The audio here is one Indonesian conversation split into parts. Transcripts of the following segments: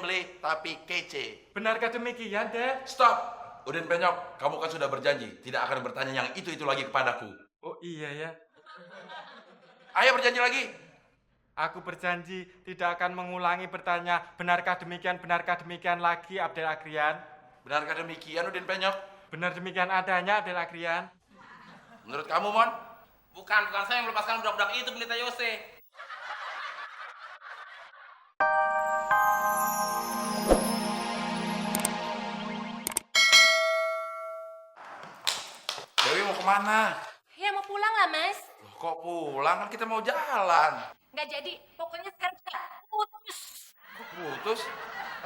memble tapi kece. Benarkah demikian, Del? Stop! Udin Penyok, kamu kan sudah berjanji tidak akan bertanya yang itu lagi kepadaku. Oh iya ya. Ayo berjanji lagi. Aku berjanji tidak akan mengulangi bertanya benarkah demikian lagi, Abdel Agrian. Benarkah demikian, Udin Penyok? Benar demikian adanya, Abdel Agrian. Menurut kamu, Mon? Bukan saya yang melepaskan budak-budak itu, Pendeta Yose. Dewi mau kemana? Ya mau pulang lah, Mas. Loh, kok pulang? Kan kita mau jalan. Nggak jadi, pokoknya sekarang kita putus. Kok putus?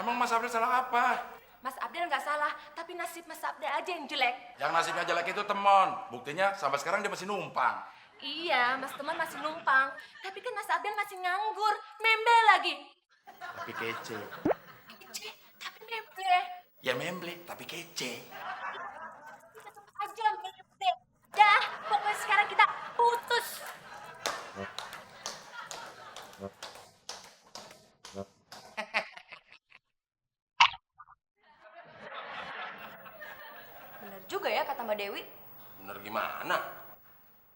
Emang Mas Abdel salah apa? Mas Abdel nggak salah, tapi nasib Mas Abdel aja yang jelek. Yang nasibnya jelek itu Temon. Buktinya sampai sekarang dia masih numpang. Iya, Mas Teman masih numpang. Tapi kan Mas Abdel masih nganggur, memble lagi. Tapi kece. Kece, tapi memble. Ya memble, tapi kece. Tetap aja memble. Dah, pokoknya sekarang kita putus. Bener juga ya kata Mbak Dewi. Bener gimana?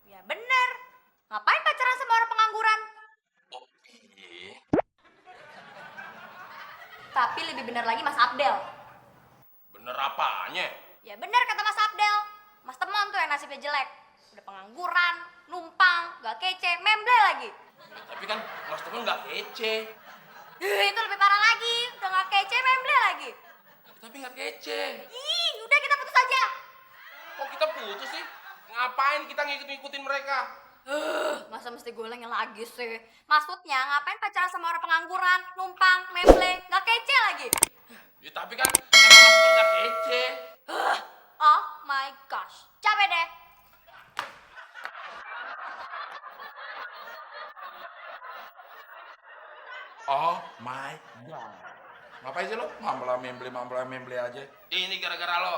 Ya bener. Ngapain pacaran sama orang pengangguran? Oh iya. Tapi lebih bener lagi Mas Abdel. Bener apanya? Ya bener kata Mas Abdel. Mas Temon tuh yang nasibnya jelek. Udah pengangguran, numpang, gak kece, memble lagi. Tapi kan Mas Temen nggak kece. Itu lebih parah lagi. Udah gak kece, memble lagi. Tapi nggak kece. Ih, udah kita putus aja. Kok kita putus sih? Ngapain kita ngikutin mereka? Masa mesti golengnya lagi sih? Maksudnya ngapain pacaran sama orang pengangguran, numpang, memble, gak kece lagi? Ya tapi kan emang Mas Temen nggak kece. Oh my gosh, capek deh. Oh my god. Ngapain sih lo? Mambla memble aja. Ini gara-gara lo.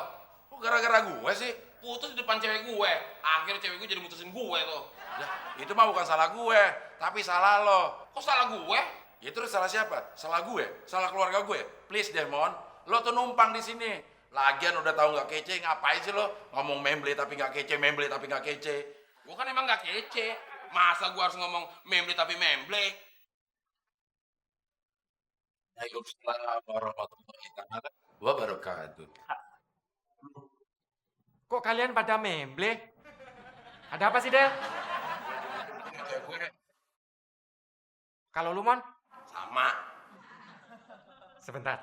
Kok gara-gara gue sih? Putus di depan cewek gue. Akhirnya cewek gue jadi mutusin gue tuh. Ya, itu mah bukan salah gue, tapi salah lo. Kok salah gue? Ya terus salah siapa? Salah gue? Salah keluarga gue? Please deh, Mon. Lo tuh numpang di sini. Lagian udah tahu nggak kece, ngapain sih lo ngomong memble tapi nggak kece, memble tapi nggak kece? Gue kan emang nggak kece. Masa gue harus ngomong memble tapi memble? Waalaikumsalam warahmatullahi wabarakatuh. Kok kalian pada memble? Ada apa sih, Del? Kalau lu, Mon? Sama. Sebentar.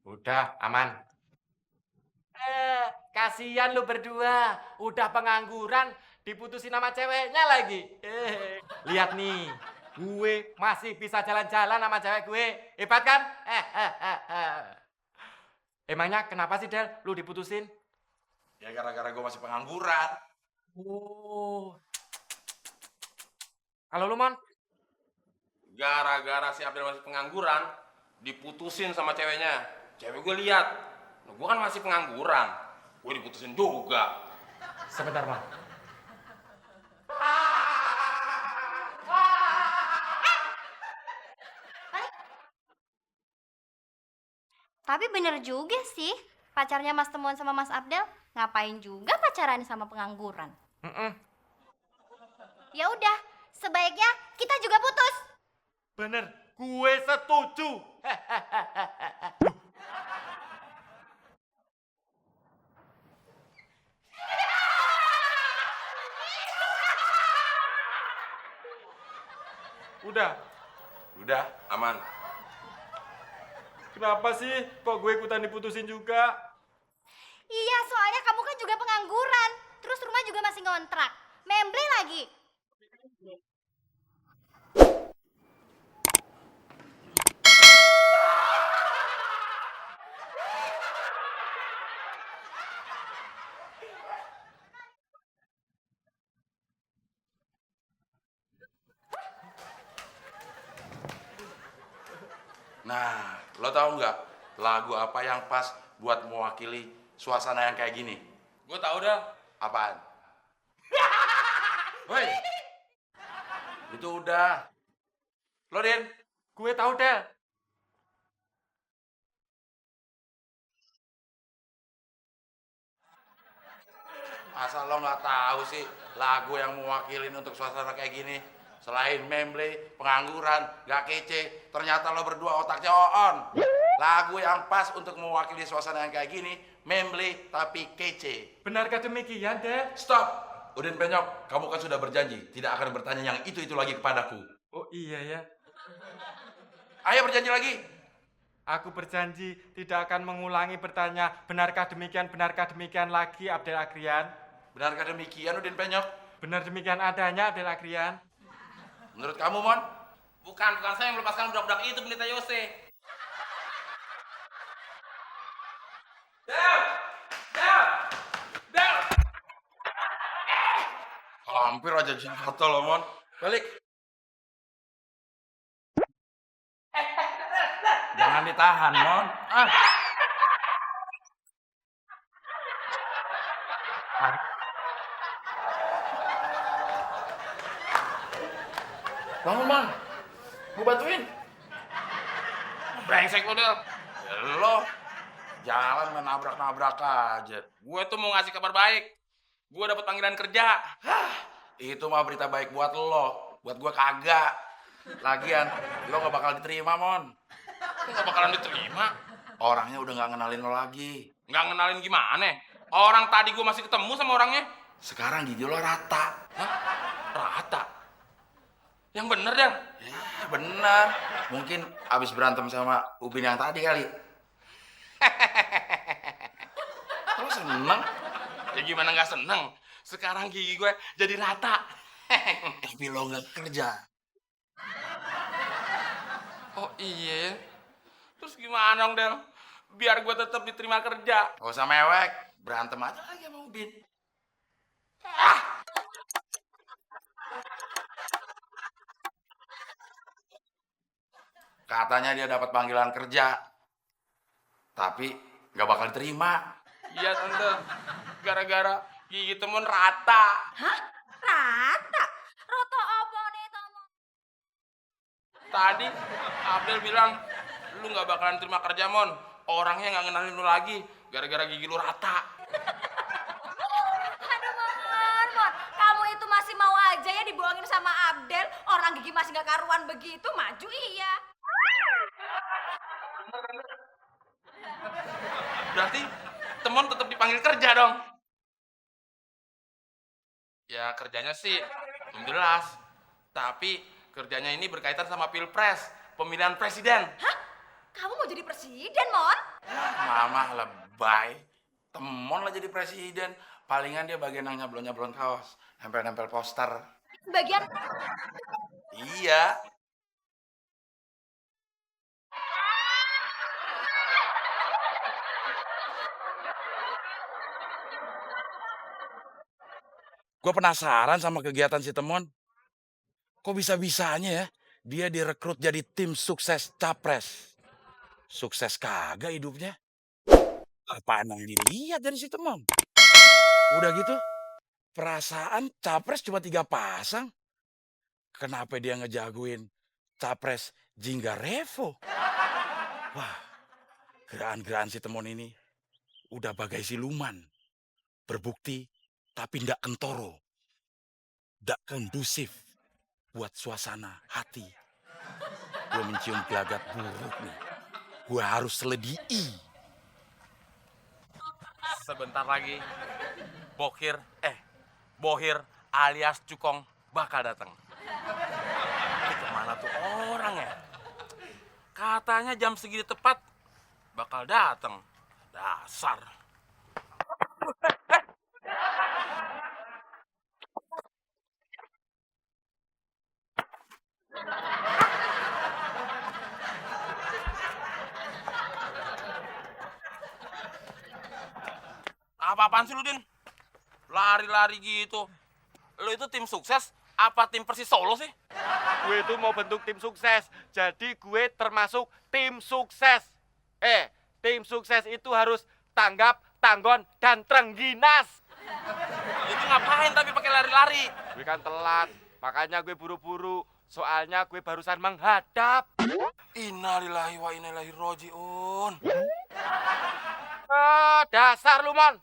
Udah, aman. Kasihan lu berdua. Udah pengangguran, diputusin sama ceweknya lagi. Lihat nih, gue masih bisa jalan-jalan sama cewek gue. Hebat kan? Emangnya kenapa sih, Del, lu diputusin? Ya gara-gara gue masih pengangguran. Oh. Kalau lu, Mon? Gara-gara si Abdel masih pengangguran, diputusin sama ceweknya. Cewek gue lihat, gue kan masih pengangguran. Gue diputusin juga. Sebentar, Mon. Tapi bener juga sih, pacarnya Mas Temuan sama Mas Abdel ngapain juga pacaran sama pengangguran. Ya udah, sebaiknya kita juga putus. Bener, gue setuju. Udah, Aman. Kenapa sih kok gue ikutan diputusin juga? Iya, soalnya kamu kan juga pengangguran. Terus rumah juga masih ngontrak. Memble lagi. nah, lo tahu nggak lagu apa yang pas buat mewakili suasana yang kayak gini? Gue tahu dah. Apaan? Woi, Itu udah. Lo, Din? Gue tahu, Del. Masa lo nggak tahu sih lagu yang mewakilin untuk suasana kayak gini? Selain memble, pengangguran, nggak kece, ternyata lo berdua otaknya on. Lagu yang pas untuk mewakili suasana yang kayak gini, memble tapi kece. Benarkah demikian, Del? Stop! Udin Penyok, kamu kan sudah berjanji tidak akan bertanya yang itu lagi kepadaku. Oh iya ya. Ayo berjanji lagi. Aku berjanji tidak akan mengulangi bertanya benarkah demikian lagi, Abdel Agrian. Benarkah demikian, Udin Penyok? Benar demikian adanya, Abdel Agrian. Menurut kamu, Mon? Bukan saya yang melepaskan budak-budak itu, Pendeta Yose. Del! Del! Del! Hampir aja jatuh lo, Mon. Balik. Jangan ditahan, Mon. Ah. Bangun, Mon. Gue bantuin. Brengsek lo, Del. Ya lo, jalan main nabrak-nabrak aja. Gue tuh mau ngasih kabar baik. Gue dapet panggilan kerja. Itu mah berita baik buat lo. Buat gue kagak. Lagian, lo gak bakal diterima, Mon. Nggak bakalan diterima. Orangnya udah gak ngenalin lo lagi. Nggak ngenalin gimana? Orang tadi gue masih ketemu sama orangnya. Sekarang gigi lo rata. Hah? Rata? Yang bener, Del. Ya, benar. Mungkin abis berantem sama Ubin yang tadi kali. Lo seneng? Ya gimana nggak seneng? Sekarang gigi gue jadi rata. Tapi lo gak kerja. Oh iya. Terus gimana dong, Del? Biar gue tetap diterima kerja. Gak usah mewek. Berantem aja lagi sama Ubin. Katanya dia dapat panggilan kerja. Tapi gak bakal diterima. Iya, Tante. Gara-gara gigi temen rata. Hah? Rata? Roto apa nih, Tomo? Tadi Abdel bilang, lu nggak bakalan terima kerja, Mon. Orangnya nggak ngenalin lu lagi. Gara-gara gigi lu rata. Aduh, Mon. Kamu itu masih mau aja ya dibohongin sama Abdel? Orang gigi masih gak karuan begitu, maju iya. Berarti temen tetap dipanggil kerja dong. Ya kerjanya sih belum jelas. Tapi kerjanya ini berkaitan sama pilpres, pemilihan presiden. Hah? Kamu mau jadi presiden, Mon? Mama lebay. Temon lah jadi presiden. Palingan dia bagian yang nyablon-nyablon kaos. Nempel-nempel poster. Bagian Iya. Gue penasaran sama kegiatan si Temon. Kok bisa-bisanya ya dia direkrut jadi tim sukses capres. Sukses kagak hidupnya. Apaan yang dilihat dari si Temon? Udah gitu, perasaan capres cuma 3 pasang. Kenapa dia ngejagoin capres Jingga Revo? Wah, gerakan-gerakan si Temon ini udah bagai siluman. Berbukti tapi ndak kentoro. Ndak kondusif buat suasana hati. Gue mencium gelagat buruk nih. Gue harus selidiki. Sebentar lagi Bohir alias Cukong bakal datang. Ini kemana tuh orang ya? Katanya jam segini tepat bakal datang. Dasar. Apa-apaan sih lu, Din? Lari-lari gitu. Lu itu tim sukses apa tim Persis Solo sih? Gue itu mau bentuk tim sukses. Jadi gue termasuk tim sukses. Tim sukses itu harus tanggap, tanggon, dan trengginas. Itu ngapain tapi pakai lari-lari? Gue kan telat. Makanya gue buru-buru, soalnya gue barusan menghadap. Innalillahi wa inna ilaihi rajiun. Dasar lu, Mon.